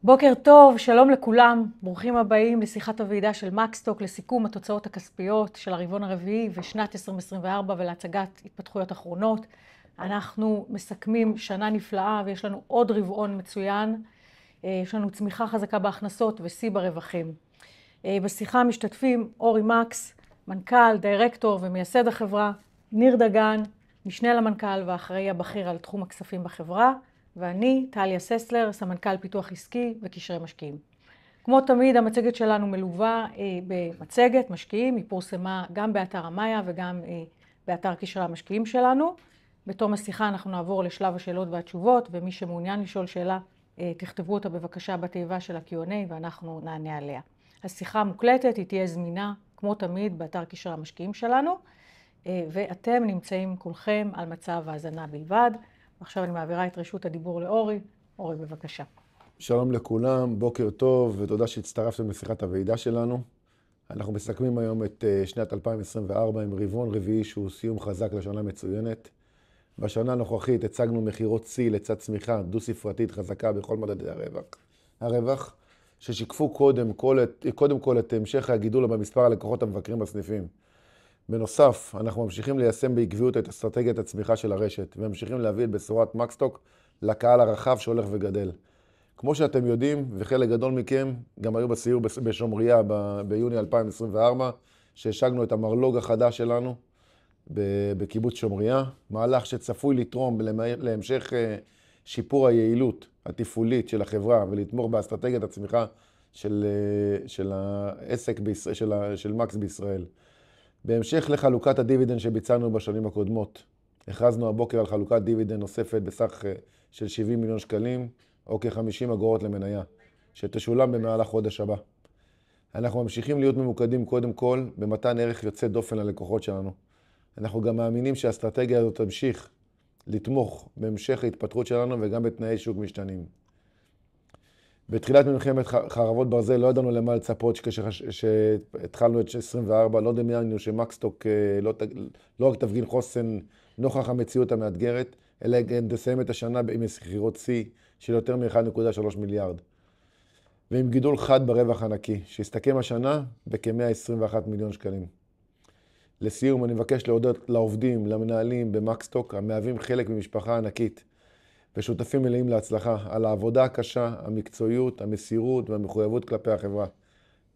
בוקר טוב, שלום לכולם, ברוכים הבאים לשיחת הוועידה של מקסטוק לסיכום התוצאות הכספיות של הרבעון הרביעי ושנת 2024 ולהצגת התפתחויות אחרונות. אנחנו מסכמים שנה נפלאה ויש לנו עוד רבעון מצוין. יש לנו צמיחה חזקה בהכנסות ושיא ברווחים. בשיחה משתתפים אורי מקס, מנכ"ל, דירקטור ומייסד החברה, ניר דגן, משנה למנכ"ל והאחראי הבכיר על תחום הכספים בחברה, ואני, טליה ססלר, סמנכ"ל פיתוח עסקי וקשרי משקיעים. כמו תמיד, המצגת שלנו מלווה במצגת משקיעים, היא פורסמה גם באתר המאיה וגם באתר קשרי המשקיעים שלנו. בתום השיחה אנחנו נעבור לשלב השאלות והתשובות, ומי שמעוניין לשאול שאלה, תכתבו אותה בבקשה בתיבה של ה-Q&A ואנחנו נענה עליה. השיחה מוקלטת, היא תהיה זמינה, כמו תמיד, באתר קשרי המשקיעים שלנו, ואתם נמצאים כולכם על מצב האזנה בלבד. עכשיו אני מעבירה את רשות הדיבור לאורי. אורי, בבקשה. שלום לכולם, בוקר טוב, ותודה שהצטרפתם לשיחת הוועידה שלנו. אנחנו מסכמים היום את שנת 2024 עם רבעון רביעי שהוא סיום חזק לשנה מצוינת. בשנה הנוכחית הצגנו מחירות שיא לצד צמיחה דו-ספרתית חזקה בכל מדדי הרווח, ששיקפו קודם כל את המשך הגידול במספר הלקוחות המבקרים בסניפים. בנוסף, אנחנו ממשיכים ליישם בעקביות את אסטרטגיית הצמיחה של הרשת, וממשיכים להביא את בשורת מקסטוק לקהל הרחב שהולך וגדל. כמו שאתם יודעים, וחלק גדול מכם גם היו בסיור בשומריה ביוני 2024, שהשגנו את המרלוג החדש שלנו בקיבוץ שומריה, מהלך שצפוי לתרום להמשך שיפור היעילות התפעולית של החברה ולתמוך באסטרטגיית הצמיחה של העסק של מקס בישראל. בהמשך לחלוקת הדיבידנד שביצענו בשנים הקודמות, הכרזנו הבוקר על חלוקת דיבידנד נוספת בסך של 70 מיליון שקלים, או כ-50 אגורות למניה, שתשולם במהלך חודש הבא. אנחנו ממשיכים להיות ממוקדים קודם כל במתן ערך יוצא דופן ללקוחות שלנו. אנחנו גם מאמינים שהאסטרטגיה הזאת תמשיך לתמוך בהמשך ההתפתחות שלנו וגם בתנאי שוק משתנים. בתחילת מלחמת חרבות ברזל לא ידענו למה לצפות כשהתחלנו את 24, לא דמיינו שמקסטוק לא רק תפגין חוסן נוכח המציאות המאתגרת, אלא גם תסיים את השנה עם מחירות שיא של יותר מ-1.3 מיליארד. ועם גידול חד ברווח הנקי, שהסתכם השנה בכ-121 מיליון שקלים. לסיום, אני מבקש להודות לעובדים, למנהלים במקסטוק, המהווים חלק ממשפחה ענקית, ושותפים מלאים להצלחה, על העבודה הקשה, המקצועיות, המסירות והמחויבות כלפי החברה.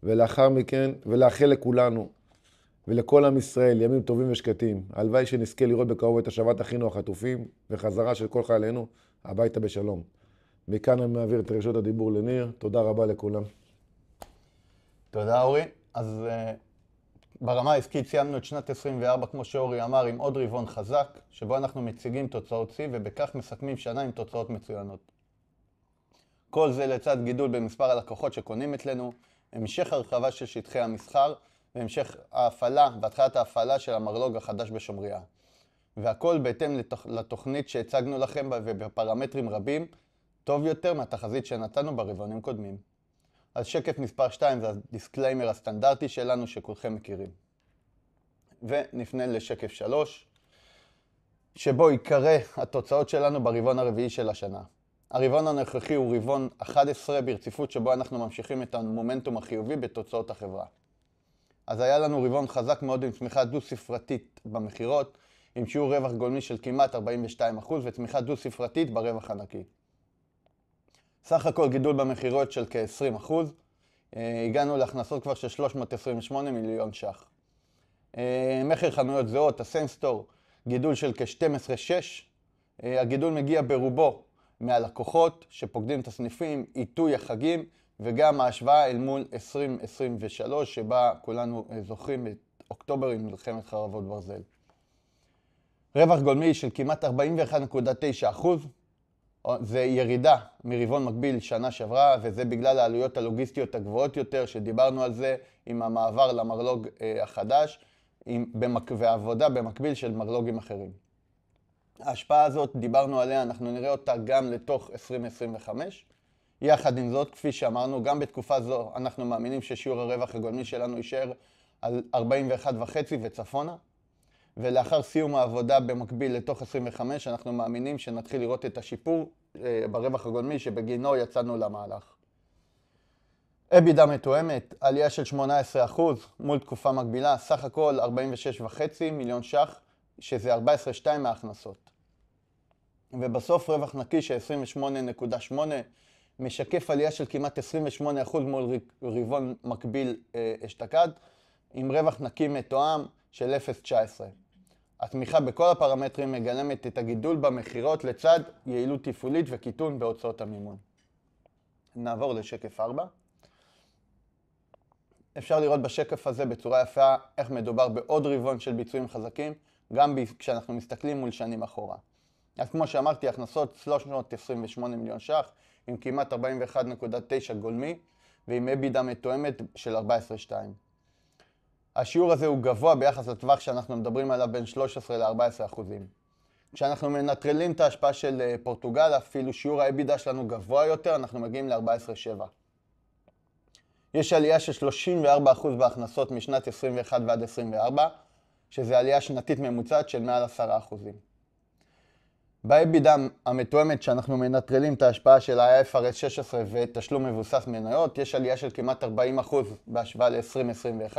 ולאחר מכן, ולאחל לכולנו ולכל עם ישראל ימים טובים ושקטים. הלוואי שנזכה לראות בקרוב את השבת אחינו החטופים וחזרה של כל חיילינו הביתה בשלום. מכאן אני מעביר את רשות הדיבור לניר. תודה רבה לכולם. תודה אורי. אז ברמה העסקית סיימנו את שנת 24, כמו שאורי אמר, עם עוד רבעון חזק, שבו אנחנו מציגים תוצאות שיא ובכך מסכמים שנה עם תוצאות מצוינות. כל זה לצד גידול במספר הלקוחות שקונים אצלנו, המשך הרחבה של שטחי המסחר, והמשך ההפעלה והתחלת ההפעלה של המרלוג החדש בשומריה. והכל בהתאם לתוכנית שהצגנו לכם ובפרמטרים רבים, טוב יותר מהתחזית שנתנו ברבעונים קודמים. אז שקף מספר 2 זה הדיסקליימר הסטנדרטי שלנו שכולכם מכירים. ונפנה לשקף 3, שבו יקרא התוצאות שלנו ברבעון הרביעי של השנה. הרבעון הנוכחי הוא רבעון 11 ברציפות שבו אנחנו ממשיכים את המומנטום החיובי בתוצאות החברה. אז היה לנו רבעון חזק מאוד עם צמיחה דו-ספרתית במחירות, עם שיעור רווח גולמי של כמעט 42% וצמיחה דו-ספרתית ברווח הנקי. סך הכל גידול במחירות של כ-20%, הגענו להכנסות כבר של 328 מיליון ש"ח. מחיר חנויות זהות, הסנסטור, גידול של כ-12.6%. הגידול מגיע ברובו מהלקוחות שפוקדים את הסניפים, עיתוי החגים, וגם ההשוואה אל מול 2023, שבה כולנו זוכרים את אוקטובר עם מלחמת חרבות ברזל. רווח גולמי של כמעט 41.9%, זה ירידה מרבעון מקביל שנה שעברה, וזה בגלל העלויות הלוגיסטיות הגבוהות יותר, שדיברנו על זה עם המעבר למרלוג החדש, והעבודה במקביל של מרלוגים אחרים. ההשפעה הזאת, דיברנו עליה, אנחנו נראה אותה גם לתוך 2025. יחד עם זאת, כפי שאמרנו, גם בתקופה זו אנחנו מאמינים ששיעור הרווח הגולמי שלנו יישאר על 41.5 וצפונה. ולאחר סיום העבודה במקביל לתוך 25, אנחנו מאמינים שנתחיל לראות את השיפור ברווח הגולמי שבגינו יצאנו למהלך. EBITDA מתואמת, עלייה של 18% מול תקופה מקבילה, סך הכל 46.5 מיליון ש"ח, שזה 14.2 מההכנסות. ובסוף רווח נקי של 28.8 משקף עלייה של כמעט 28% מול רבעון מקביל אשתקד, עם רווח נקי מתואם של 0.19. התמיכה בכל הפרמטרים מגלמת את הגידול במחירות לצד יעילות תפעולית וקיטון בהוצאות המימון. נעבור לשקף 4. אפשר לראות בשקף הזה בצורה יפה איך מדובר בעוד רבעון של ביצועים חזקים, גם כשאנחנו מסתכלים מול שנים אחורה. אז כמו שאמרתי, הכנסות 328 מיליון ש"ח, עם כמעט 41.9 גולמי, ועם EBITDA מתואמת של 14.2. השיעור הזה הוא גבוה ביחס לטווח שאנחנו מדברים עליו בין 13 ל-14%. כשאנחנו מנטרלים את ההשפעה של פורטוגל, אפילו שיעור ה-EBITDA שלנו גבוה יותר, אנחנו מגיעים ל-14.7. יש עלייה של 34% בהכנסות משנת 21 ועד 24, שזה עלייה שנתית ממוצעת של מעל 10%. ב-EBITDA המתואמת שאנחנו מנטרלים את ההשפעה של ה-IFRS 16 ותשלום מבוסס מניות, יש עלייה של כמעט 40% בהשוואה ל-2021,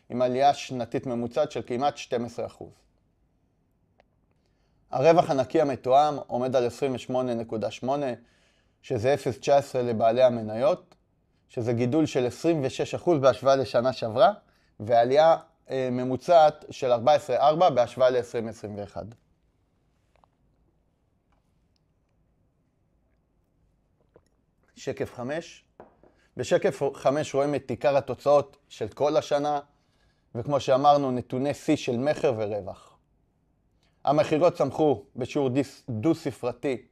עם עלייה שנתית ממוצעת של כמעט 12%. הרווח הנקי המתואם עומד על 28.8, שזה 0.19 לבעלי המניות, שזה גידול של 26% בהשוואה לשנה שעברה, ועלייה ממוצעת של 14.4 בהשוואה ל-2021. שקף 5. בשקף 5 רואים את עיקר התוצאות של כל השנה, וכמו שאמרנו, נתוני שיא של מחר ורווח. המחירות צמחו בשיעור דו-ספרתי,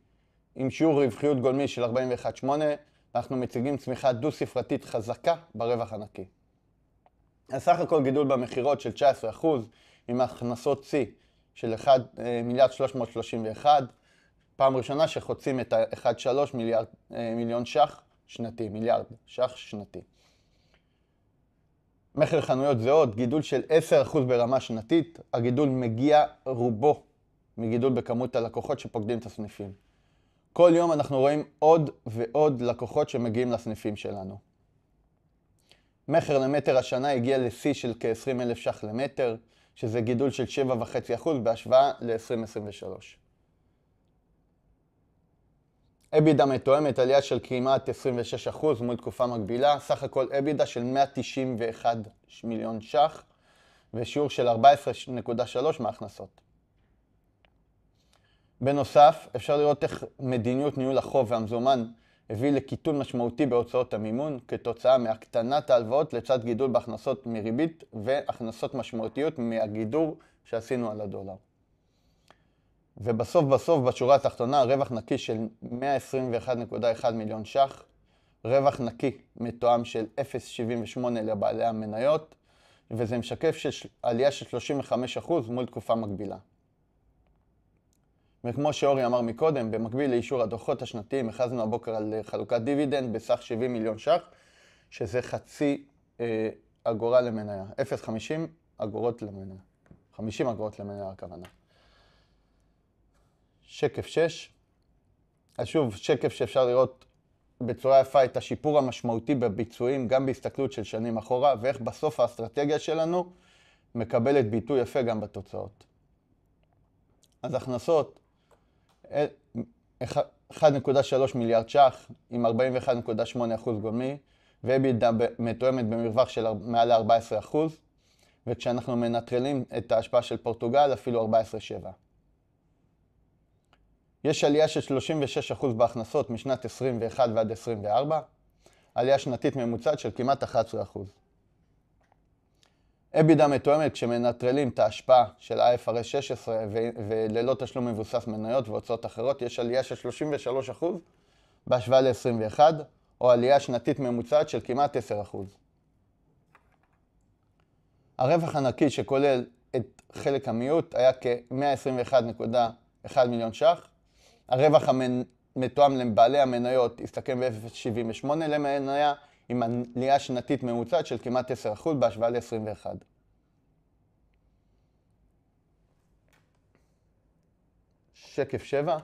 עם שיעור רווחיות גולמי של 41.8, אנחנו מציגים צמיחה דו-ספרתית חזקה ברווח הנקי. הסך הכל גידול במחירות של 19%, עם הכנסות שיא של 1.331 מיליארד, פעם ראשונה שחוצים את ה-1.3 מיליון ש"ח שנתי, מיליארד ש"ח שנתי. מחיר חנויות זהות, גידול של 10% ברמה שנתית, הגידול מגיע רובו מגידול בכמות הלקוחות שפוקדים את הסניפים. כל יום אנחנו רואים עוד ועוד לקוחות שמגיעים לסניפים שלנו. מחיר למטר השנה הגיע לשיא של כ-20,000 ש"ח למטר, שזה גידול של 7.5% בהשוואה ל-2023. EBITDA מתואמת עלייה של כמעט 26% מול תקופה מקבילה, סך הכל EBITDA של 191 מיליון ש"ח ושיעור של 14.3 מההכנסות. בנוסף, אפשר לראות איך מדיניות ניהול החוב והמזומן הביא לקיטון משמעותי בהוצאות המימון כתוצאה מהקטנת ההלוואות לצד גידול בהכנסות מריבית והכנסות משמעותיות מהגידור שעשינו על הדולר. ובסוף בשורה התחתונה, רווח נקי של 121.1 מיליון ש"ח, רווח נקי מתואם של 0.78 לבעלי המניות, וזה משקף עלייה של 35% מול תקופה מקבילה. וכמו שאורי אמר מקודם, במקביל לאישור הדוחות השנתיים, הכרזנו הבוקר על חלוקת דיבידנד בסך 70 מיליון ש"ח, שזה חצי אגורה למניה, 0.50 אגורות למניה, 50 אגורות למניה הכוונה. שקף 6. אז שוב, שקף שאפשר לראות בצורה יפה את השיפור המשמעותי בביצועים, גם בהסתכלות של שנים אחורה, ואיך בסוף האסטרטגיה שלנו מקבלת ביטוי יפה גם בתוצאות. אז הכנסות 1.3 מיליארד ש"ח עם 41.8% גולמי, ו-EBITDA מתואמת במרווח של מעל 14%, וכשאנחנו מנטרלים את ההשפעה של פורטוגל אפילו 14.7. יש עלייה של 36% בהכנסות משנת 21 ועד 24, עלייה שנתית ממוצעת של כמעט 11%. EBITDA מתואמת כשמנטרלים את ההשפעה של IFRS 16 וללא תשלום מבוסס מניות והוצאות אחרות, יש עלייה של 33% בהשוואה ל-21, או עלייה שנתית ממוצעת של כמעט 10%. הרווח הנקי שכולל את חלק המיעוט היה כ-121.1 מיליון ש"ח. הרווח המתואם לבעלי המניות הסתכם ב-0.78 למניה, עם עלייה שנתית ממוצעת של כמעט 10% בהשוואה ל-21. שקף 7.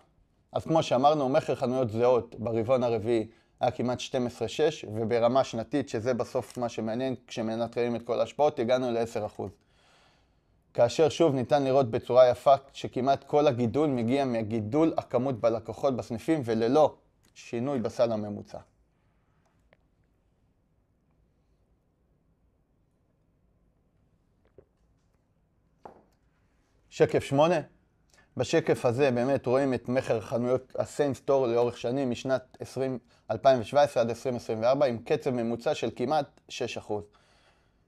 אז כמו שאמרנו, מחיר חנויות זהות ברבעון הרביעי היה כמעט 12.6, וברמה שנתית, שזה בסוף מה שמעניין, כשמנטרלים את כל ההשפעות, הגענו ל-10%. כאשר שוב ניתן לראות בצורה יפה שכמעט כל הגידול מגיע מגידול הכמות בלקוחות בסניפים וללא שינוי בסל הממוצע. שקף 8. בשקף הזה באמת רואים את מחיר חנויות הסיים סטור לאורך שנים משנת 2017 עד 2024 עם קצב ממוצע של כמעט 6%.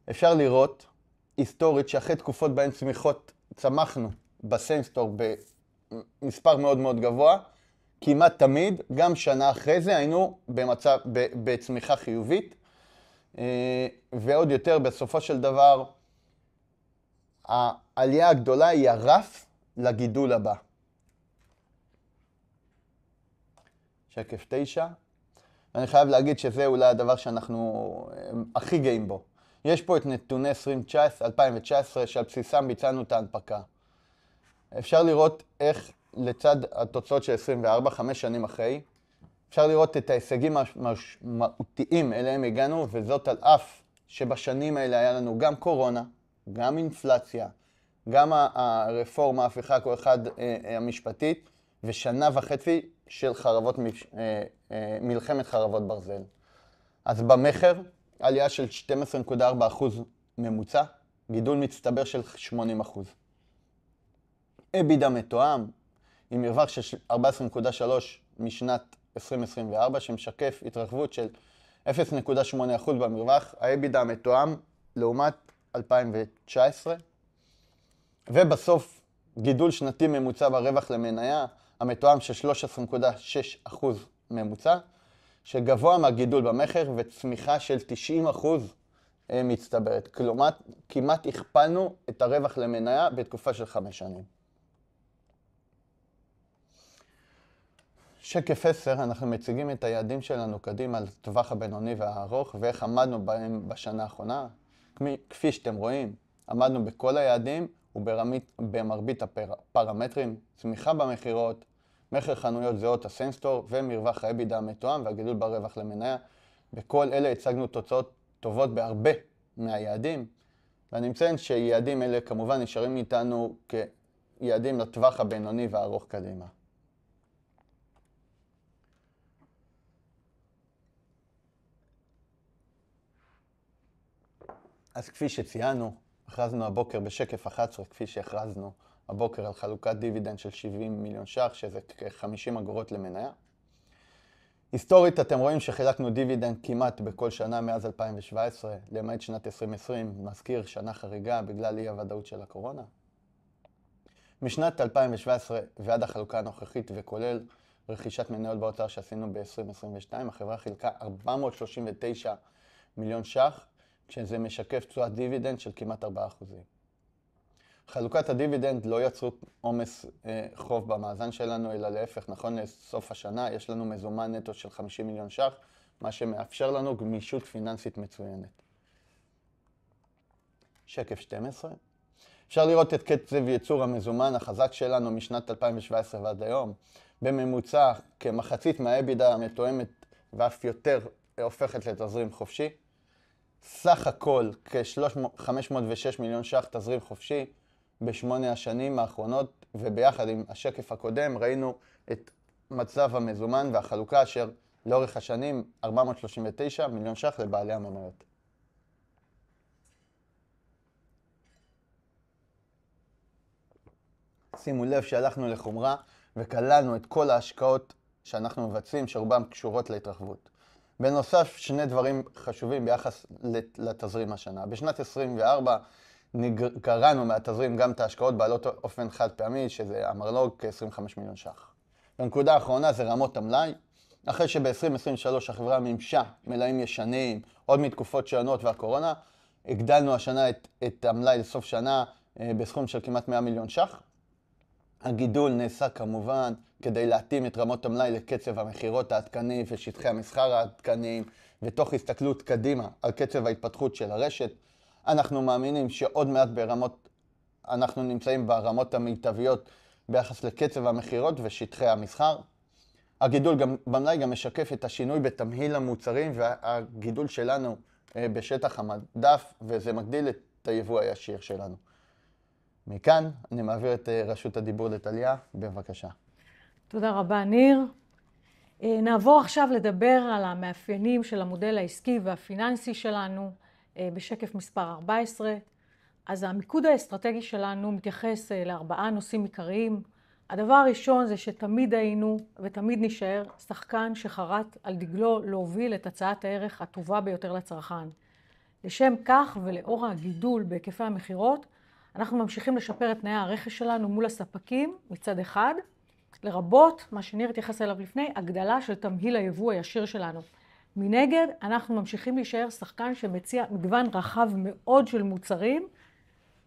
אפשר לראות היסטורית שאחרי תקופות בהן צמחנו בסיים סטור במספר מאוד מאוד גבוה, כמעט תמיד, גם שנה אחרי זה היינו בצמיחה חיובית, ועוד יותר בסופו של דבר העלייה הגדולה היא הרף לגידול הבא. שקף 9. אני חייב להגיד שזה אולי הדבר שאנחנו הכי גאים בו. יש פה את נתוני 2019 שעל בסיסם ביצענו את ההנפקה. אפשר לראות איך לצד התוצאות של 24, 5 שנים אחרי, אפשר לראות את ההישגים המשמעותיים אליהם הגענו, וזאת על אף שבשנים האלה היה לנו גם קורונה, גם אינפלציה, גם הרפורמה, ההפיכה כל אחד המשפטית, ושנה וחצי של מלחמת חרבות ברזל. אז במחר, עלייה של 12.4% ממוצע, גידול מצטבר של 80%. EBITDA מתואם, עם מרווח של 14.3 משנת 2024, שמשקף התרחבות של 0.8% במרווח, ה-EBITDA המתואם לעומת 2019, ובסוף גידול שנתי ממוצע ברווח למניה, המתואם של 13.6% ממוצע, שגבוה מהגידול במחר וצמיחה של 90% מצטברת. כלומר, כמעט הכפלנו את הרווח למניה בתקופה של 5 שנים. שקף 10, אנחנו מציגים את היעדים שלנו קדימה על טווח הבינוני והארוך, ואיך עמדנו בהם בשנה האחרונה. כפי שאתם רואים, עמדנו בכל היעדים ובמרבית הפרמטרים, צמיחה במחירות, מחיר חנויות זהות הסיים סטור ומרווח ה-EBITDA המתואם והגידול ברווח למניה. בכל אלה הצגנו תוצאות טובות בהרבה מהיעדים, ואני מציין שיעדים אלה כמובן נשארים איתנו כיעדים לטווח הבינוני והארוך קדימה. אז כפי שציינו, הכרזנו הבוקר בשקף 11, כפי שהכרזנו הבוקר על חלוקת דיבידנד של 70 מיליון ש"ח, שזה כ-50 אגורות למניה. היסטורית אתם רואים שחילקנו דיבידנד כמעט בכל שנה מאז 2017, למעט שנת 2020, מזכיר שנה חריגה בגלל אי הוודאות של הקורונה. משנת 2017 ועד החלוקה הנוכחית וכולל רכישת מניות באוצר שעשינו ב-2022, החברה חילקה 439 מיליון ש"ח, כשזה משקף תשואת דיבידנד של כמעט 4%. חלוקת הדיבידנד לא יצרו עומס חוב במאזן שלנו, אלא להפך, נכון לסוף השנה יש לנו מזומן נטו של 50 מיליון ש"ח, מה שמאפשר לנו גמישות פיננסית מצוינת. שקף 12. אפשר לראות את קצב ייצור המזומן החזק שלנו משנת 2017 ועד היום. בממוצע, כמחצית מה-EBITDA המתואמת ואף יותר הופכת לתזרים חופשי. סך הכל כ-506 מיליון ש"ח תזרים חופשי ב8 השנים האחרונות, וביחד עם השקף הקודם ראינו את מצב המזומן והחלוקה אשר לאורך השנים 439 מיליון ש"ח לבעלי המניות. שימו לב שהלכנו לחומרה וכללנו את כל ההשקעות שאנחנו מבצעים שרובם קשורות להתרחבות. בנוסף, שני דברים חשובים ביחס לתזרים השנה. בשנת 24 קראנו מהתזרים גם את ההשקעות בעלות אופן חד פעמי, שזה המרלו"ג כ-25 מיליון ש"ח. בנקודה האחרונה זה רמות המלאי. אחרי שב-2023 החברה מימשה מלאים ישנים, עוד מתקופות שונות והקורונה, הגדלנו השנה את המלאי לסוף שנה בסכום של כמעט 100 מיליון ש"ח. הגידול נעשה כמובן כדי להתאים את רמות המלאי לקצב המחירות העדכני ושטחי המסחר העדכניים, ותוך הסתכלות קדימה על קצב ההתפתחות של הרשת. אנחנו מאמינים שעוד מעט אנחנו נמצאים ברמות המיטביות ביחס לקצב המחירות ושטחי המסחר. הגידול במלאי גם משקף את השינוי בתמהיל המוצרים והגידול שלנו בשטח המדף, וזה מגדיל את היבוא הישיר שלנו. מכאן אני מעביר את רשות הדיבור לטליה, בבקשה. תודה רבה, ניר. נעבור עכשיו לדבר על המאפיינים של המודל העסקי והפיננסי שלנו בשקף מספר 14. אז המיקוד האסטרטגי שלנו מתייחס לארבעה נושאים עיקריים. הדבר הראשון זה שתמיד היינו ותמיד נשאר שחקן שחרט על דגלו להוביל את הצעת הערך הטובה ביותר לצרכן. לשם כך ולאור הגידול בהיקפי המחירות, אנחנו ממשיכים לשפר את תנאי הרכש שלנו מול הספקים מצד אחד, לרבות, מה שניר התייחס אליו לפני, הגדלה של תמהיל היבוא הישיר שלנו. מנגד, אנחנו ממשיכים להישאר שחקן שמציע מגוון רחב מאוד של מוצרים,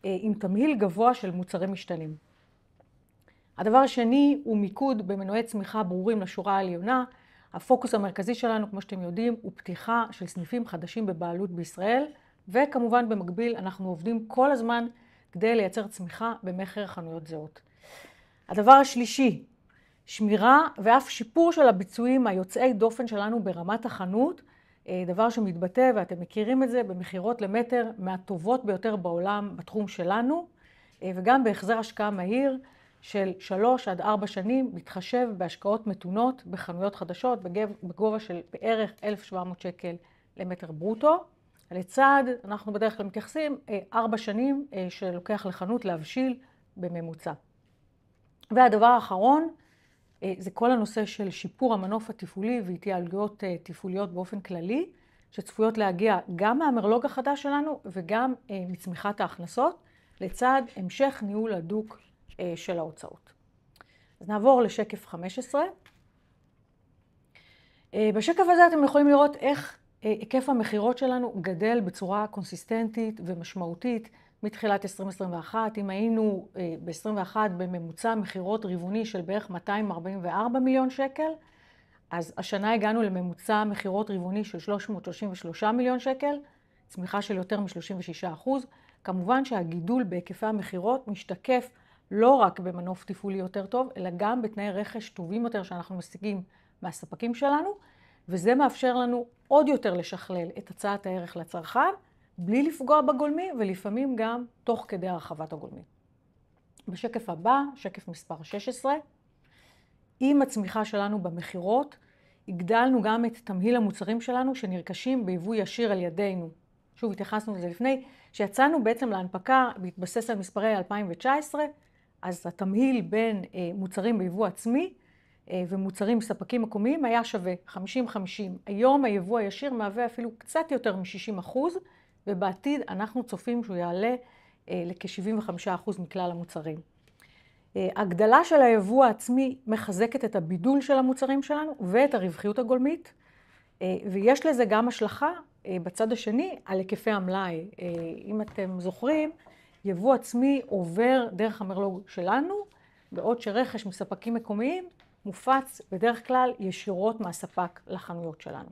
עם תמהיל גבוה של מוצרים משתנים. הדבר השני הוא מיקוד במנועי צמיחה ברורים לשורה העליונה. הפוקוס המרכזי שלנו, כמו שאתם יודעים, הוא פתיחה של סניפים חדשים בבעלות בישראל, וכמובן במקביל אנחנו עובדים כל הזמן כדי לייצר צמיחה במחיר חנויות זהות. הדבר השלישי, שמירה ואף שיפור של הביצועים היוצאי דופן שלנו ברמת החנות, דבר שמתבטא, ואתם מכירים את זה, במחירות למטר מהטובות ביותר בעולם בתחום שלנו, וגם בהחזר השקעה מהיר של 3 עד 4 שנים, מתחשב בהשקעות מתונות בחנויות חדשות בגובה של בערך 1,700 שקל למטר ברוטו. לצד, אנחנו בדרך כלל מתייחסים 4 שנים שלוקח לחנות להבשיל בממוצע. והדבר האחרון, זה כל הנושא של שיפור המנוף התפעולי והתייעלויות תפעוליות באופן כללי, שצפויות להגיע גם מהמרלוג החדש שלנו וגם מצמיחת ההכנסות, לצד המשך ניהול הדוק של ההוצאות. אז נעבור לשקף 15. בשקף הזה אתם יכולים לראות איך היקף המחירות שלנו גדל בצורה קונסיסטנטית ומשמעותית מתחילת 2021. אם היינו ב-21 בממוצע מחירות רבעוני של בערך 244 מיליון שקל, אז השנה הגענו לממוצע מחירות רבעוני של 333 מיליון שקל, צמיחה של יותר מ-36%. כמובן שהגידול בהיקפי המחירות משתקף לא רק במנוף תפעולי יותר טוב, אלא גם בתנאי רכש טובים יותר שאנחנו משיגים מהספקים שלנו, וזה מאפשר לנו עוד יותר לשכלל את הצעת הערך לצרכן, בלי לפגוע בגולמי, ולפעמים גם תוך כדי הרחבת הגולמי. בשקף הבא, שקף מספר 16, עם הצמיחה שלנו במחירות, הגדלנו גם את תמהיל המוצרים שלנו שנרכשים ביבוא ישיר על ידינו. שוב, התייחסנו לזה לפני, שיצאנו בעצם להנפקה בהתבסס על מספרי 2019, אז התמהיל בין מוצרים ביבוא עצמי ומוצרים ספקים מקומיים היה שווה 50-50. היום היבוא הישיר מהווה אפילו קצת יותר מ-60%, ובעתיד אנחנו צופים שהוא יעלה לכ-75% מכלל המוצרים. הגדלה של היבוא העצמי מחזקת את הבידול של המוצרים שלנו ואת הרווחיות הגולמית, ויש לזה גם השלכה בצד השני על היקפי המלאי. אם אתם זוכרים, יבוא עצמי עובר דרך המרלוג שלנו, בעוד שרכש מספקים מקומיים מופץ בדרך כלל ישירות מהספק לחנויות שלנו.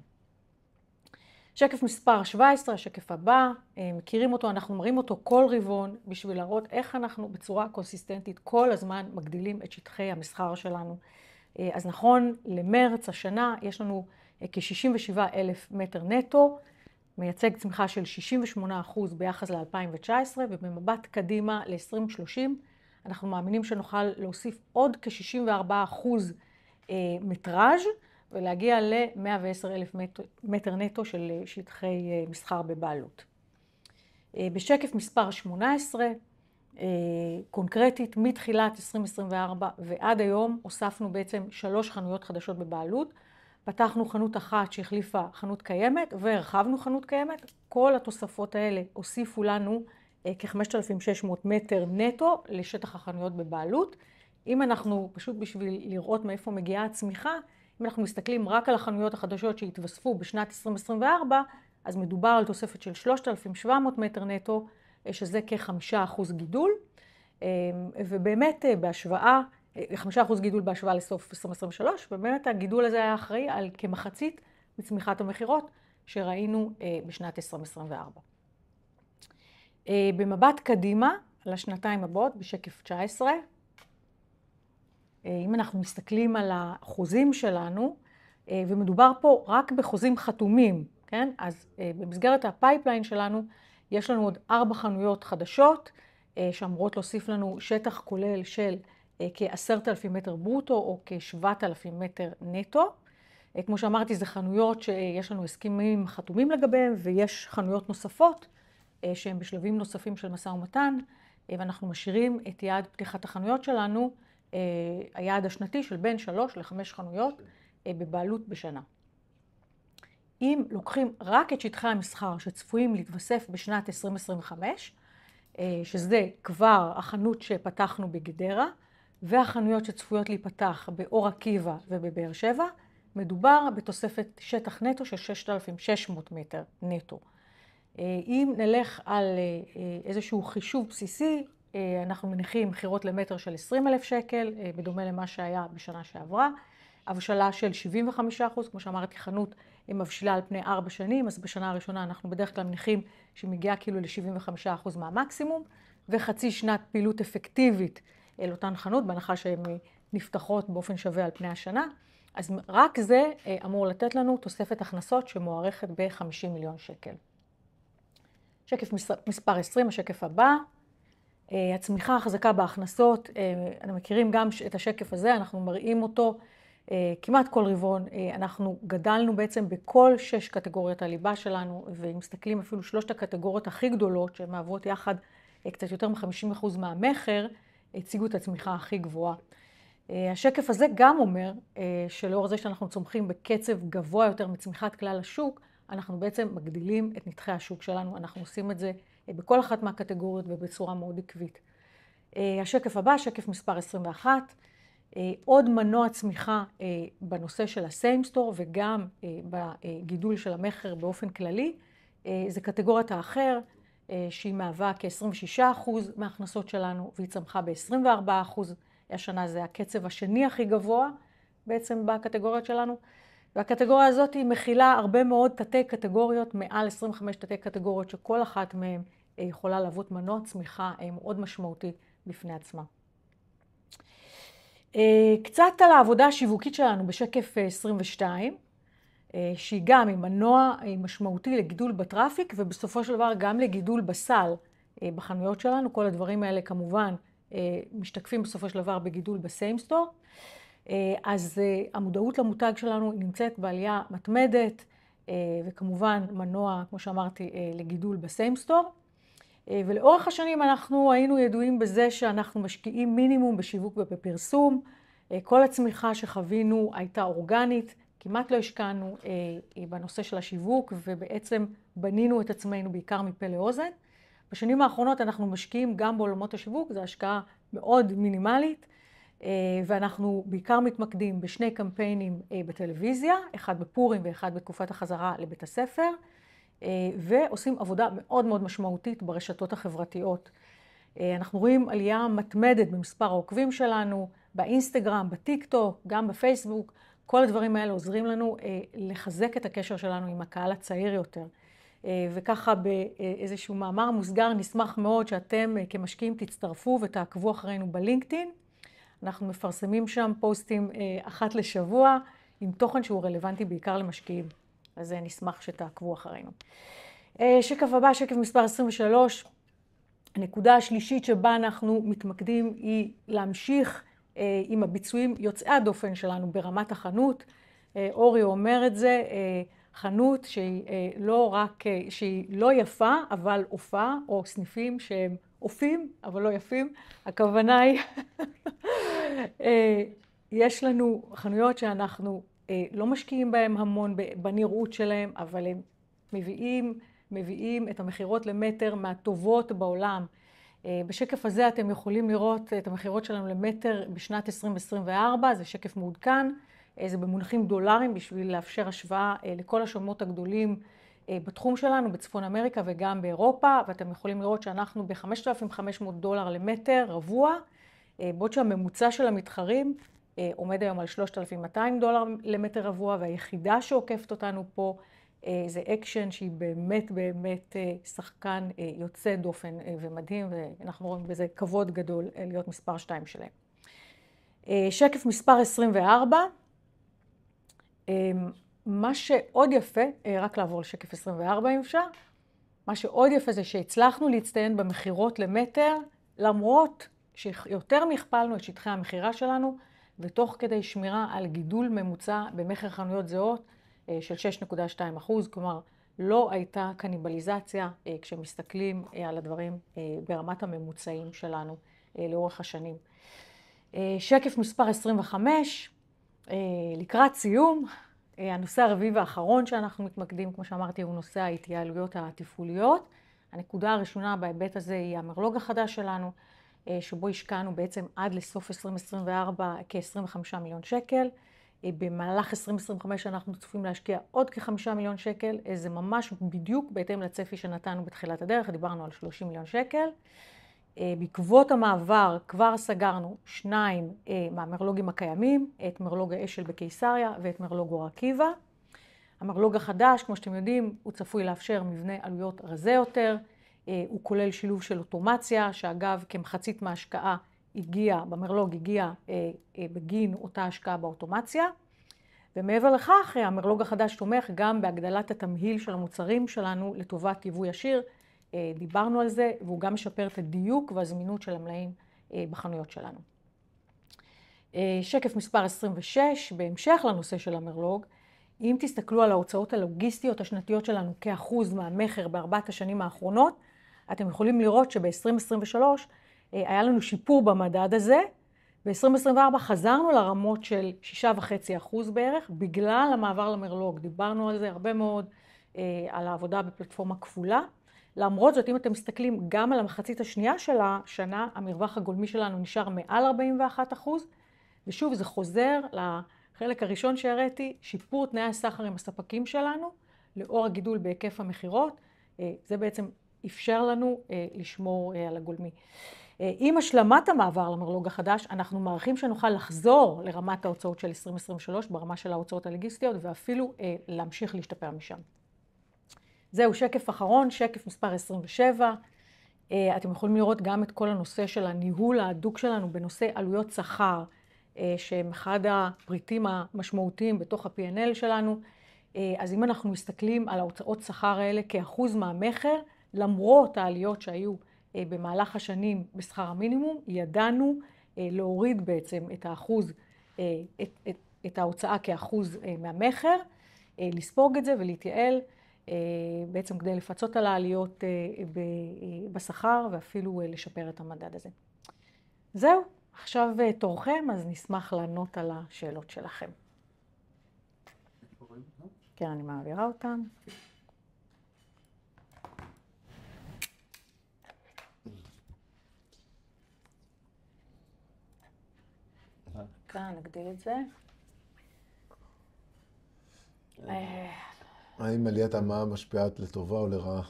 שקף מספר 17, השקף הבא, מכירים אותו, אנחנו מראים אותו כל רבעון בשביל להראות איך אנחנו בצורה קונסיסטנטית כל הזמן מגדילים את שטחי המסחר שלנו. אז נכון, למרץ השנה יש לנו כ-67,000 מטר נטו, מייצג צמיחה של 68% ביחס ל-2019, ובמבט קדימה ל-2030, אנחנו מאמינים שנוכל להוסיף עוד כ-64% מטראז' ולהגיע ל-110,000 מטר נטו של שטחי מסחר בבעלות. בשקף מספר 18, קונקרטית, מתחילת 2024 ועד היום הוספנו בעצם 3 חנויות חדשות בבעלות. פתחנו חנות אחת שהחליפה חנות קיימת והרחבנו חנות קיימת. כל התוספות האלה הוסיפו לנו כ-5,600 מטר נטו לשטח החנויות בבעלות. אם אנחנו, פשוט בשביל לראות מאיפה מגיעה הצמיחה, אם אנחנו מסתכלים רק על החנויות החדשות שהתווספו בשנת 2024, אז מדובר על תוספת של 3,700 מטר נטו, שזה כ-5% גידול. ובאמת בהשוואה, 5% גידול בהשוואה לסוף 2023, ובאמת הגידול הזה היה אחראי על כמחצית מצמיחת המחירות שראינו בשנת 2024. במבט קדימה, לשנתיים הבאות, בשקף 19, אם אנחנו מסתכלים על החוזים שלנו, ומדובר פה רק בחוזים חתומים, כן? אז במסגרת הפייפליין שלנו, יש לנו עוד 4 חנויות חדשות, שאמורות להוסיף לנו שטח כולל של כ10,000 מטר ברוטו, או כ7,000 מטר נטו. כמו שאמרתי, זה חנויות שיש לנו הסכמים חתומים לגביהם, ויש חנויות נוספות שהן בשלבים נוספים של משא ומתן, ואנחנו משאירים את יעד פתיחת החנויות שלנו, היעד השנתי של בין 3 ל-5 חנויות בבעלות בשנה. אם לוקחים רק את שטחי המסחר שצפויים להתווסף בשנת 2025, שזה כבר החנות שפתחנו בגדרה, והחנויות שצפויות להיפתח באור עקיבא ובבאר שבע, מדובר בתוספת שטח נטו של 6,600 מטר נטו. אם נלך על איזשהו חישוב בסיסי, אנחנו מניחים מחירות למטר של 20,000 שקל, בדומה למה שהיה בשנה שעברה. הבשלה של 75%, כמו שאמרתי, חנות מבשילה על פני 4 שנים, אז בשנה הראשונה אנחנו בדרך כלל מניחים שמגיעה כאילו ל-75% מהמקסימום, וחצי שנת פעילות אפקטיבית אל אותן חנות, בהנחה שהן נפתחות באופן שווה על פני השנה. אז רק זה אמור לתת לנו תוספת הכנסות שמוערכת ב-50 מיליון שקל. שקף מספר 20, השקף הבא. הצמיחה החזקה בהכנסות, אנחנו מכירים גם את השקף הזה, אנחנו מראים אותו כמעט כל רבעון. אנחנו גדלנו בעצם בכל 6 קטגוריות הליבה שלנו, ואם מסתכלים אפילו 3 הקטגוריות הכי גדולות, שהן מעברות יחד קצת יותר מ-50% מהמחר, הציגו את הצמיחה הכי גבוהה. השקף הזה גם אומר שלאור זה שאנחנו צומחים בקצב גבוה יותר מצמיחת כלל השוק, אנחנו בעצם מגדילים את נתחי השוק שלנו. אנחנו עושים את זה בכל אחת מהקטגוריות ובצורה מאוד עקבית. השקף הבא, שקף מספר 21, עוד מנוע צמיחה בנושא של הסיים סטור וגם בגידול של המחר באופן כללי, זה קטגוריית האחר, שהיא מהווה כ-26% מההכנסות שלנו, והיא צמחה ב-24%. השנה זה הקצב השני הכי גבוה בעצם בקטגוריות שלנו. והקטגוריה הזאת היא מכילה הרבה מאוד תתי קטגוריות, מעל 25 תתי קטגוריות, שכל אחת מהן יכולה להוות מנוע צמיחה מאוד משמעותי בפני עצמה. קצת על העבודה השיווקית שלנו בשקף 22, שהיא גם עם מנוע משמעותי לגידול בטראפיק, ובסופו של דבר גם לגידול בסל בחנויות שלנו. כל הדברים האלה כמובן משתקפים בסופו של דבר בגידול בסיים סטור. אז המודעות למותג שלנו נמצאת בעלייה מתמדת, וכמובן מנוע, כמו שאמרתי, לגידול בסיים סטור. ולאורך השנים אנחנו היינו ידועים בזה שאנחנו משקיעים מינימום בשיווק ובפרסום. כל הצמיחה שחווינו הייתה אורגנית, כמעט לא השקענו בנושא של השיווק, ובעצם בנינו את עצמנו בעיקר מפה לאוזן. בשנים האחרונות אנחנו משקיעים גם בעולמות השיווק, זו השקעה מאוד מינימלית, ואנחנו בעיקר מתמקדים בשני קמפיינים בטלוויזיה, אחד בפורים ואחד בתקופת החזרה לבית הספר, ועושים עבודה מאוד מאוד משמעותית ברשתות החברתיות. אנחנו רואים עלייה מתמדת במספר העוקבים שלנו, באינסטגרם, בטיק טוק, גם בפייסבוק. כל הדברים האלה עוזרים לנו לחזק את הקשר שלנו עם הקהל הצעיר יותר. וככה באיזשהו מאמר מוסגר נשמח מאוד שאתם כמשקיעים תצטרפו ותעקבו אחרינו בלינקדאין. אנחנו מפרסמים שם פוסטים אחת לשבוע עם תוכן שהוא רלוונטי בעיקר למשקיעים. אז נשמח שתעקבו אחרינו. שקף הבא, שקף מספר 23. הנקודה השלישית שבה אנחנו מתמקדים היא להמשיך עם הביצועים יוצאי הדופן שלנו ברמת החנות. אורי אומר את זה, חנות שהיא לא רק, שהיא לא יפה, אבל אופה, או סניפים שהם אופים, אבל לא יפים. הכוונה היא, יש לנו חנויות שאנחנו לא משקיעים בהם המון בנראות שלהם, אבל הם מביאים את המחירות למטר מהטובות בעולם. בשקף הזה אתם יכולים לראות את המחירות שלנו למטר בשנת 2024, זה שקף מעודכן, זה במונחים דולרים בשביל לאפשר השוואה לכל השומות הגדולים בתחום שלנו, בצפון אמריקה וגם באירופה, ואתם יכולים לראות שאנחנו ב$5,500 למטר רבוע, בעוד שהממוצע של המתחרים עומד היום על $3,200 למטר רבוע, והיחידה שעוקפת אותנו פה זה אקשן שהיא באמת שחקן יוצא דופן ומדהים, ואנחנו רואים בזה כבוד גדול להיות מספר 2 שלהם. שקף מספר 24. מה שעוד יפה, רק לעבור לשקף 24 אם אפשר, מה שעוד יפה זה שהצלחנו להצטיין במחירות למטר, למרות שיותר מהכפלנו את שטחי המחירה שלנו, ותוך כדי שמירה על גידול ממוצע במחיר חנויות זהות של 6.2%, כלומר לא הייתה קניבליזציה כשמסתכלים על הדברים ברמת הממוצעים שלנו לאורך השנים. שקף מספר 25, לקראת סיום, הנושא הרביעי והאחרון שאנחנו מתמקדים, כמו שאמרתי, הוא נושא ההתייעלויות התפעוליות. הנקודה הראשונה בהיבט הזה היא המרלו"ג החדש שלנו, שבו השקענו בעצם עד לסוף 2024 כ-25 מיליון שקל. במהלך 2025 אנחנו צופים להשקיע עוד כ-5 מיליון שקל, זה ממש בדיוק בהתאם לצפי שנתנו בתחילת הדרך, דיברנו על 30 מיליון שקל. בעקבות המעבר כבר סגרנו 2 מהמרלו"גים הקיימים, את מרלו"ג האשל בקיסריה ואת מרלו"ג אור עקיבא. המרלו"ג החדש, כמו שאתם יודעים, הוא צפוי לאפשר מבנה עלויות רזה יותר, הוא כולל שילוב של אוטומציה, שאגב כמחצית מההשקעה במרלו"ג הגיעה בגין אותה השקעה באוטומציה. ומעבר לכך, המרלו"ג החדש תומך גם בהגדלת התמהיל של המוצרים שלנו לטובת יבוא ישיר. דיברנו על זה, והוא גם משפר את הדיוק והזמינות של המלאים בחנויות שלנו. שקף מספר 26, בהמשך לנושא של המרלו"ג, אם תסתכלו על ההוצאות הלוגיסטיות השנתיות שלנו כאחוז מהמחר בארבעת השנים האחרונות, אתם יכולים לראות שב-2023 היה לנו שיפור במדד הזה. ב-2024 חזרנו לרמות של 6.5% בערך, בגלל המעבר למרלו"ג. דיברנו על זה הרבה מאוד, על העבודה בפלטפורמה כפולה. למרות זאת, אם אתם מסתכלים גם על המחצית השנייה של השנה, המרווח הגולמי שלנו נשאר מעל 41%, ושוב, זה חוזר לחלק הראשון שהראיתי, שיפור תנאי הסחר עם הספקים שלנו, לאור הגידול בהיקף המחירות, זה בעצם אפשר לנו לשמור על הגולמי. עם השלמת המעבר למרלו"ג החדש, אנחנו מעריכים שנוכל לחזור לרמת ההוצאות של 2023, ברמה של ההוצאות הלוגיסטיות, ואפילו להמשיך להשתפר משם. זהו שקף אחרון, שקף מספר 27. אתם יכולים לראות גם את כל הנושא של הניהול ההדוק שלנו בנושא עלויות שכר, שהם אחד הפריטים המשמעותיים בתוך ה-P&L שלנו. אז אם אנחנו מסתכלים על ההוצאות שכר האלה כאחוז מהמחר, למרות העליות שהיו במהלך השנים בשכר המינימום, ידענו להוריד בעצם את האחוז, את ההוצאה כאחוז מהמחר, לספוג את זה ולהתייעל, בעצם כדי לפצות על העליות בשכר ואפילו לשפר את המדד הזה. זהו, עכשיו תורכם, אז נשמח לענות על השאלות שלכם. כן, אני מעבירה אותן. כאן נגדיל את זה. האם עליית המע"מ משפיעה לטובה או לרעה?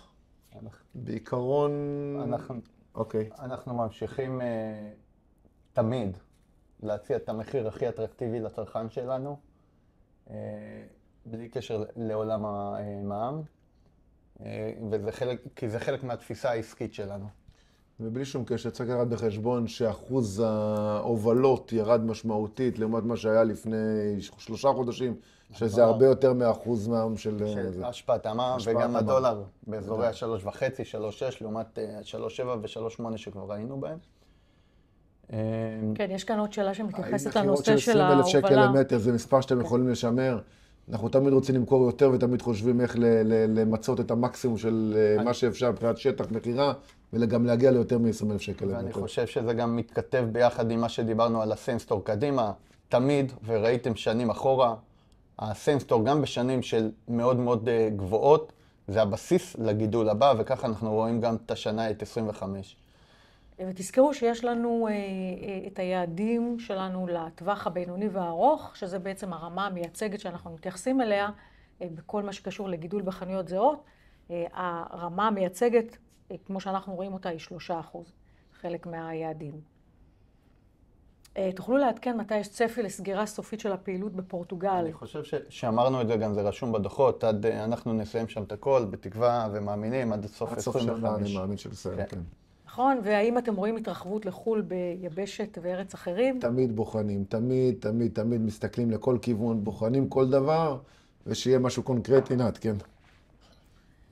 בעיקרון... אוקיי. אנחנו ממשיכים תמיד להציע את המחיר הכי אטרקטיבי לצרכן שלנו, בלי קשר לעולם המע"מ, כי זה חלק מהתפיסה העסקית שלנו. ובלי שום קשר, צריך לקחת בחשבון שאחוז ההובלות ירד משמעותית לעומת מה שהיה לפני 3 חודשים, שזה הרבה יותר מאחוז מע"מ של השפעת המע"מ, וגם הדולר באזורי ה-3.5, 3.6, לעומת 3.7 ו-3.8 שכבר ראינו בהם. כן, יש כאן עוד שאלה שמתייחסת לנושא של ההובלה. 20,000 שקל למטר, זה מספר שאתם יכולים לשמר. אנחנו תמיד רוצים למכור יותר ותמיד חושבים איך למצות את המקסימום של מה שאפשר מבחינת שטח מחירה, וגם להגיע ליותר מ-20,000 שקל למטר. ואני חושב שזה גם מתכתב ביחד עם מה שדיברנו על הסיימסטור קדימה. תמיד, וראיתם שנים אחורה, הסיימסטור גם בשנים של מאוד מאוד גבוהות, זה הבסיס לגידול הבא, וככה אנחנו רואים גם את השנה, את 25. ותזכרו שיש לנו את היעדים שלנו לטווח הבינוני והארוך, שזה בעצם הרמה המייצגת שאנחנו מתייחסים אליה בכל מה שקשור לגידול בחנויות זהות. הרמה המייצגת, כמו שאנחנו רואים אותה, היא 3%, חלק מהיעדים. תוכלו לעדכן מתי יש צפי לסגירה סופית של הפעילות בפורטוגל? אני חושב שאמרנו את זה, גם זה רשום בדוחות, אנחנו נסיים שם את הכל, בתקווה ומאמינים, עד סוף 25. עד סוף שנה אני מאמין שלסיים, כן. נכון? והאם אתם רואים התרחבות לחו"ל ביבשת וארץ אחרים? תמיד בוחנים, תמיד מסתכלים לכל כיוון, בוחנים כל דבר, ושיהיה משהו קונקרטי, נעדכן.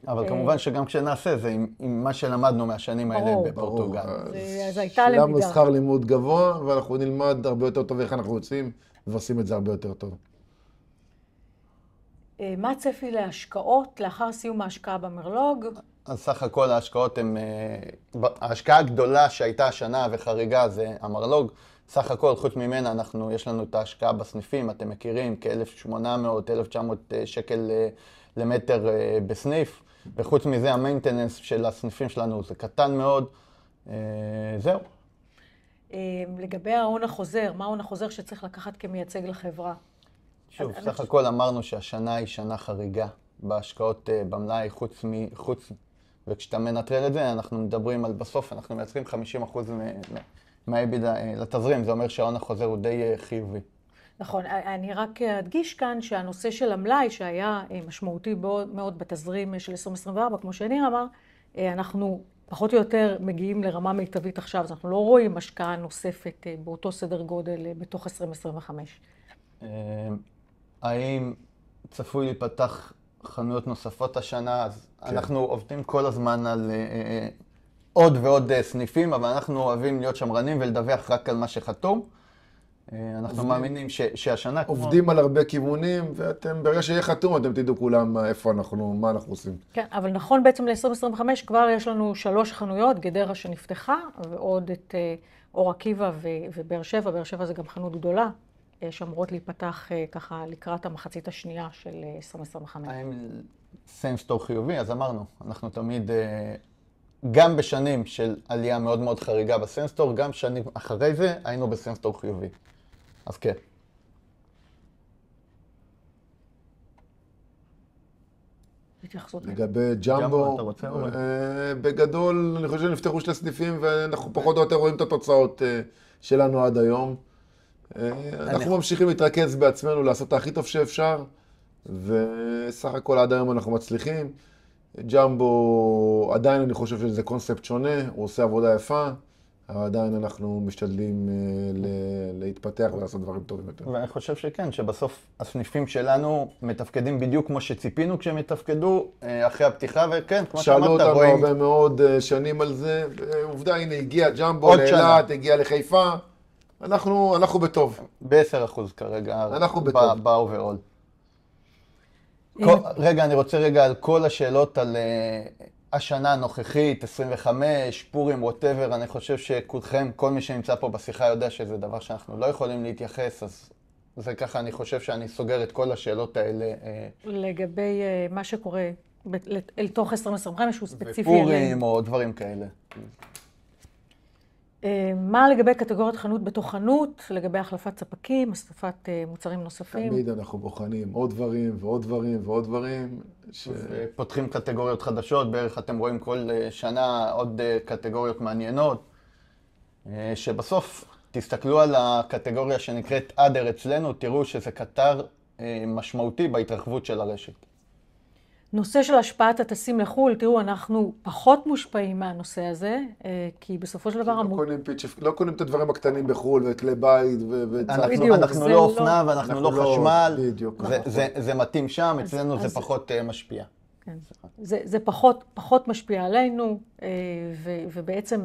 אבל כמובן שגם כשנעשה זה עם מה שלמדנו מהשנים האלה בפורטוגל. אז הייתה למידה. שילמנו שכר לימוד גבוה, ואנחנו נלמד הרבה יותר טוב איך אנחנו רוצים, ועושים את זה הרבה יותר טוב. מה הצפי להשקעות לאחר סיום ההשקעה במרלוג? אז סך הכל ההשקעות הן, ההשקעה הגדולה שהייתה השנה וחריגה זה המרלוג. סך הכל, חוץ ממנה, יש לנו את ההשקעה בסניפים, אתם מכירים, כ-1,800-1,900 שקל למטר בסניף. וחוץ מזה, המיינטננס של הסניפים שלנו זה קטן מאוד. זהו. לגבי ההון החוזר, מה ההון החוזר שצריך לקחת כמייצג לחברה? שוב, סך הכל אמרנו שהשנה היא שנה חריגה בהשקעות במלאי, וכשאתה מנטרל את זה, אנחנו מדברים על בסוף, אנחנו מייצרים 50% מהאבידה לתזרים, זה אומר שההון החוזר הוא די חיובי. נכון, אני רק אדגיש כאן שהנושא של המלאי, שהיה משמעותי מאוד בתזרים של 2024, כמו שניר אמר, אנחנו פחות או יותר מגיעים לרמה מיטבית עכשיו, אז אנחנו לא רואים השקעה נוספת באותו סדר גודל בתוך 2025. האם צפוי להיפתח חנויות נוספות השנה? אז אנחנו עובדים כל הזמן על עוד ועוד סניפים, אבל אנחנו אוהבים להיות שמרנים ולדווח רק על מה שחתום. אנחנו מאמינים שהשנה... עובדים על הרבה כיוונים, ואתם, ברגע שיהיה חתום, אתם תדעו כולם מה אנחנו עושים. כן, אבל נכון בעצם ל-2025 כבר יש לנו 3 חנויות, גדרה שנפתחה, ועוד את אור עקיבא ובאר שבע. באר שבע זה גם חנות גדולה, שאמורות להיפתח ככה לקראת המחצית השנייה של 2025. האם סיים סטור חיובי? אז אמרנו, אנחנו תמיד, גם בשנים של עלייה מאוד מאוד חריגה בסנסטור, גם שנים אחרי זה היינו בסנסטור חיובי. אז כן. לגבי ג'מבו, בגדול אני חושב שנפתחו 2 סניפים ואנחנו פחות או יותר רואים את התוצאות שלנו עד היום. אנחנו ממשיכים להתרכז בעצמנו, לעשות את הכי טוב שאפשר, וסך הכל עד היום אנחנו מצליחים. ג'מבו, עדיין אני חושב שזה קונספט שונה, הוא עושה עבודה יפה, אבל עדיין אנחנו משתדלים להתפתח ולעשות דברים טובים יותר. ואני חושב שכן, שבסוף הסניפים שלנו מתפקדים בדיוק כמו שציפינו כשהם יתפקדו אחרי הפתיחה, וכן, כמו שאמרת, רואים... שאלו אותנו הרבה מאוד שנים על זה, ועובדה, הנה, הגיע ג'מבו לאילת, הגיע לחיפה, אנחנו בטוב. ב-10% כרגע. אנחנו בטוב. באוברול. רגע, אני רוצה על כל השאלות על השנה הנוכחית, 25, פורים, whatever, אני חושב שכולכם, כל מי שנמצא פה בשיחה יודע שזה דבר שאנחנו לא יכולים להתייחס, אז זה ככה, אני חושב שאני סוגר את כל השאלות האלה. לגבי מה שקורה אל תוך 2025, הוא ספציפי. ופורים או דברים כאלה. מה לגבי קטגוריית חנות בתוך חנות, לגבי החלפת ספקים, החלפת מוצרים נוספים? תמיד אנחנו בוחנים עוד דברים ועוד דברים ועוד דברים. פותחים קטגוריות חדשות, בערך אתם רואים כל שנה עוד קטגוריות מעניינות, שבסוף תסתכלו על הקטגוריה שנקראת Other אצלנו, תראו שזה קטר משמעותי בהתרחבות של הרשת. נושא של השפעת הטסים לחו"ל, תראו, אנחנו פחות מושפעים מהנושא הזה, כי בסופו של דבר... לא קונים את הדברים הקטנים בחו"ל, וכלי בית, אנחנו לא אופנה ואנחנו לא חשמל, זה מתאים שם, אצלנו זה פחות משפיע. זה פחות משפיע עלינו, ובעצם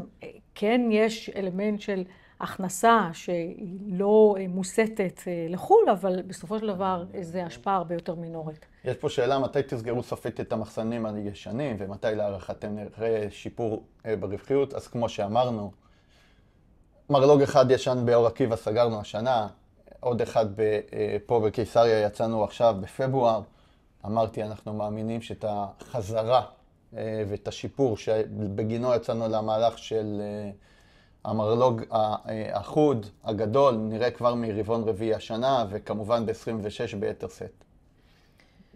כן יש אלמנט של הכנסה שהיא לא מוסתת לחו"ל, אבל בסופו של דבר זה השפעה הרבה יותר מינורית. יש פה שאלה, מתי תסגרו סופית את המחסנים הישנים, ומתי להערכתם נראה שיפור ברווחיות? אז כמו שאמרנו, מרלוג אחד ישן באור עקיבא סגרנו השנה, עוד אחד פה בקיסריה יצאנו עכשיו בפברואר. אמרתי, אנחנו מאמינים שאת החזרה ואת השיפור שבגינו יצאנו למהלך של המרלוג האחוד הגדול, נראה כבר מרבעון רביעי השנה, וכמובן ב-26 ביתר סט.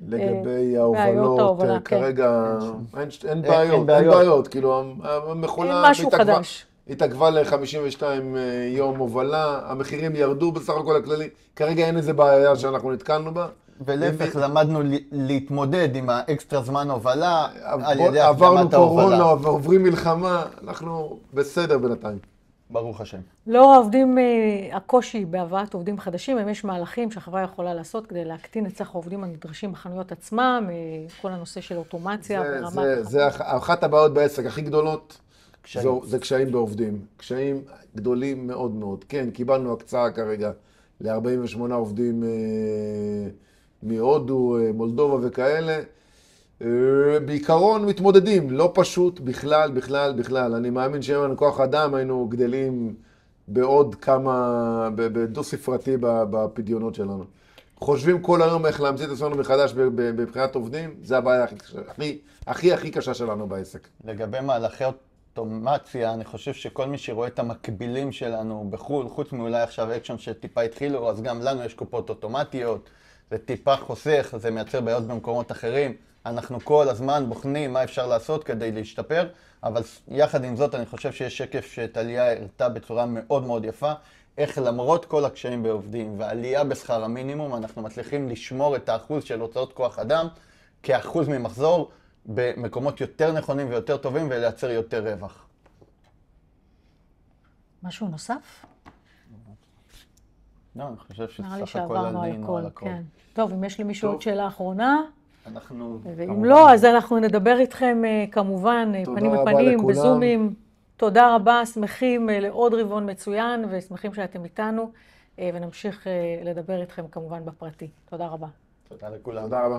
לגבי ההובלות, כרגע אין בעיות, כאילו המכולה התעכבה ל-52 יום הובלה, המחירים ירדו בסך הכל הכללי, כרגע אין איזה בעיה שאנחנו נתקלנו בה. ולהפך, למדנו להתמודד עם האקסטרה זמן הובלה על ידי עברנו הקדמת ההובלה. קורונה ועוברים מלחמה, אנחנו בסדר בינתיים. ברוך השם. לא העובדים, הקושי בהבאת עובדים חדשים, אם יש מהלכים שהחברה יכולה לעשות כדי להקטין את סך העובדים הנדרשים בחנויות עצמם, כל הנושא של אוטומציה ברמת... זה אחת הבעיות בעסק הכי גדולות, זה קשיים בעובדים. קשיים גדולים מאוד מאוד. כן, קיבלנו הקצאה כרגע ל-48 עובדים מהודו, מולדובה וכאלה. בעיקרון מתמודדים, לא פשוט בכלל. אני מאמין שאם היינו כוח אדם, היינו גדלים בעוד כמה, בדו ספרתי בפדיונות שלנו. חושבים כל היום איך להמציא את עצמנו מחדש בבחינת עובדים, זה הבעיה הכי קשה שלנו בעסק. לגבי מהלכי אוטומציה, אני חושב שכל מי שרואה את המקבילים שלנו בחו"ל, חוץ מאולי עכשיו אקשן שטיפה התחילו, אז גם לנו יש קופות אוטומטיות, זה טיפה חוסך, זה מייצר בעיות במקומות אחרים. אנחנו כל הזמן בוחנים מה אפשר לעשות כדי להשתפר, אבל יחד עם זאת אני חושב שיש שקף שטליה הראתה בצורה מאוד מאוד יפה, איך למרות כל הקשיים בעובדים ועלייה בשכר המינימום, אנחנו מצליחים לשמור את האחוז של הוצאות כוח אדם כאחוז ממחזור במקומות יותר נכונים ויותר טובים ולייצר יותר רווח. משהו נוסף? לא, אני חושב שסך נראה לי הכל שעברנו עלינו על הכל, הכל. כן. טוב, אם יש למישהו עוד שאלה אחרונה, אנחנו... ואם לא, אז אנחנו נדבר איתכם כמובן, פנים רבה בפנים, לכולם. בזומים. תודה רבה, שמחים לעוד רבעון מצוין, ושמחים שאתם איתנו, ונמשיך לדבר איתכם כמובן בפרטי. תודה רבה. תודה לכולם. תודה רבה.